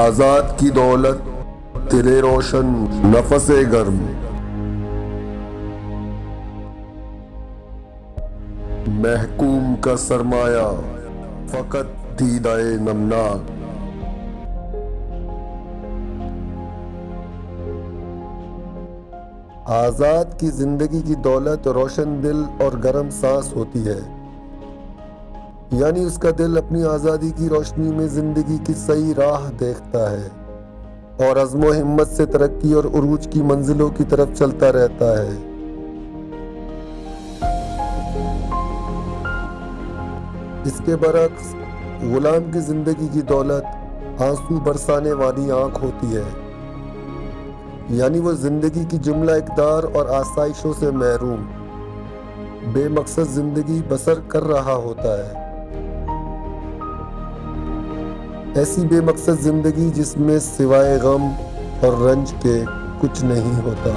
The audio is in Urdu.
آزاد کی دولت تیرے روشن نفس گرم، محکوم کا سرمایہ فقط دیدہ نمناک۔ آزاد کی زندگی کی دولت روشن دل اور گرم سانس ہوتی ہے، یعنی اس کا دل اپنی آزادی کی روشنی میں زندگی کی صحیح راہ دیکھتا ہے اور عزم و ہمت سے ترقی اور عروج کی منزلوں کی طرف چلتا رہتا ہے۔ اس کے برعکس غلام کی زندگی کی دولت آنسو برسانے والی آنکھ ہوتی ہے، یعنی وہ زندگی کی جملہ اقدار اور آسائشوں سے محروم بے مقصد زندگی بسر کر رہا ہوتا ہے۔ ایسی بے مقصد زندگی جس میں سوائے غم اور رنج کے کچھ نہیں ہوتا۔